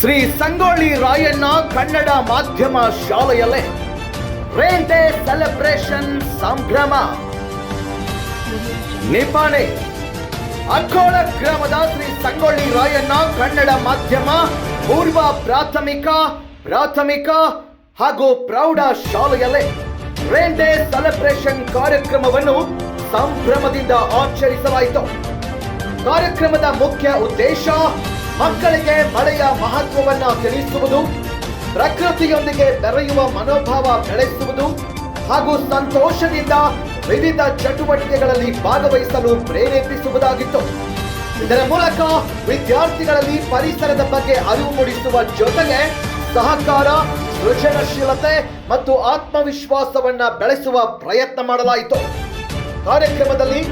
ಶ್ರೀ ಸಂಗೊಳ್ಳಿ ರಾಯಣ್ಣ ಕನ್ನಡ ಮಾಧ್ಯಮ ಶಾಲೆಯಲ್ಲೇ rain day celebration ಸಂಭ್ರಮ. ನಿಪಾಣೆ ಅಕ್ಕೋಳ ಗ್ರಾಮದ ಶ್ರೀ ಸಂಗೊಳ್ಳಿ ರಾಯಣ್ಣ ಕನ್ನಡ ಮಾಧ್ಯಮ ಪೂರ್ವ ಪ್ರಾಥಮಿಕ ಹಾಗೂ ಪ್ರೌಢ ಶಾಲೆಯಲ್ಲೇ ರೇನ್ ಡೇ ಸೆಲೆಬ್ರೇಷನ್ ಕಾರ್ಯಕ್ರಮವನ್ನು ಸಂಭ್ರಮದಿಂದ ಆಚರಿಸಲಾಯಿತು. ಕಾರ್ಯಕ್ರಮದ ಮುಖ್ಯ ಉದ್ದೇಶ ಮಕ್ಕಳಿಗೆ ಮಳೆಯ ಮಹತ್ವವನ್ನು ತಿಳಿಸುವುದು, ಪ್ರಕೃತಿಯೊಂದಿಗೆ ಬೆರೆಯುವ ಮನೋಭಾವ ಬೆಳೆಸುವುದು ಹಾಗೂ ಸಂತೋಷದಿಂದ ವಿವಿಧ ಚಟುವಟಿಕೆಗಳಲ್ಲಿ ಭಾಗವಹಿಸಲು ಪ್ರೇರೇಪಿಸುವುದಾಗಿತ್ತು. ಇದರ ಮೂಲಕ ವಿದ್ಯಾರ್ಥಿಗಳಲ್ಲಿ ಪರಿಸರದ ಬಗ್ಗೆ ಅರಿವು ಮೂಡಿಸುವ ಜೊತೆಗೆ ಸಹಕಾರ, ಸೃಜನಶೀಲತೆ ಮತ್ತು ಆತ್ಮವಿಶ್ವಾಸವನ್ನ ಬೆಳೆಸುವ ಪ್ರಯತ್ನ ಮಾಡಲಾಯಿತು. ಕಾರ್ಯಕ್ರಮದಲ್ಲಿ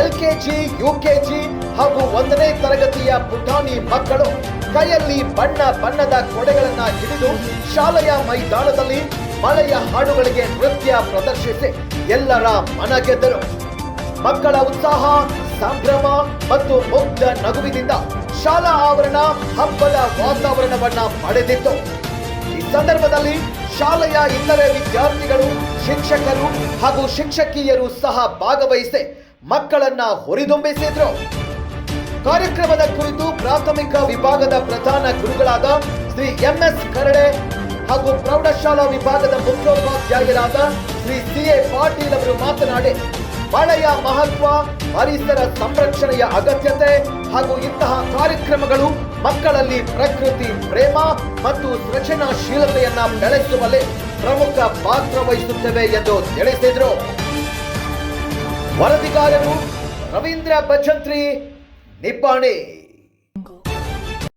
LKG, UKG ಹಾಗೂ 1ನೇ ತರಗತಿಯ ಪುಟಾಣಿ ಮಕ್ಕಳು ಕೈಯಲ್ಲಿ ಬಣ್ಣದ ಕೊಡೆಗಳನ್ನ ಹಿಡಿದು ಶಾಲೆಯ ಮೈದಾನದಲ್ಲಿ ಮಳೆಯ ಹಾಡುಗಳಿಗೆ ನೃತ್ಯ ಪ್ರದರ್ಶಿಸಿ ಎಲ್ಲರ ಮನ ಗೆದ್ದರು. ಮಕ್ಕಳ ಉತ್ಸಾಹ, ಸಂಭ್ರಮ ಮತ್ತು ಮುಗ್ಧ ನಗುವಿನಿಂದ ಶಾಲಾ ಆವರಣ ಹಬ್ಬದ ವಾತಾವರಣವನ್ನ ಪಡೆದಿತ್ತು. ಈ ಸಂದರ್ಭದಲ್ಲಿ ಶಾಲೆಯ ಇತರೆ ವಿದ್ಯಾರ್ಥಿಗಳು, ಶಿಕ್ಷಕರು ಹಾಗೂ ಶಿಕ್ಷಕಿಯರು ಸಹ ಭಾಗವಹಿಸಿ ಮಕ್ಕಳನ್ನ ಹುರಿದುಂಬಿಸಿದ್ರು. ಕಾರ್ಯಕ್ರಮದ ಕುರಿತು ಪ್ರಾಥಮಿಕ ವಿಭಾಗದ ಪ್ರಧಾನ ಗುರುಗಳಾದ ಶ್ರೀ MS ಕರಡೆ ಹಾಗೂ ಪ್ರೌಢಶಾಲಾ ವಿಭಾಗದ ಮುಖ್ಯೋಪಾಧ್ಯಾಯರಾದ ಶ್ರೀ CA ಪಾಟೀಲ್ ಅವರು ಮಾತನಾಡಿ, ಮಳೆಯ ಮಹತ್ವ, ಪರಿಸರ ಸಂರಕ್ಷಣೆಯ ಅಗತ್ಯತೆ ಹಾಗೂ ಇಂತಹ ಕಾರ್ಯಕ್ರಮಗಳು ಮಕ್ಕಳಲ್ಲಿ ಪ್ರಕೃತಿ ಪ್ರೇಮ ಮತ್ತು ಸೃಜನಶೀಲತೆಯನ್ನ ಬೆಳೆಸುವಲ್ಲಿ ಪ್ರಮುಖ ಪಾತ್ರ ವಹಿಸುತ್ತವೆ ಎಂದು ತಿಳಿಸಿದರು. ವರದಿಗಾರರು ರವೀಂದ್ರ ಭಜಂತ್ರಿ, ನಿಪಾಣೆ.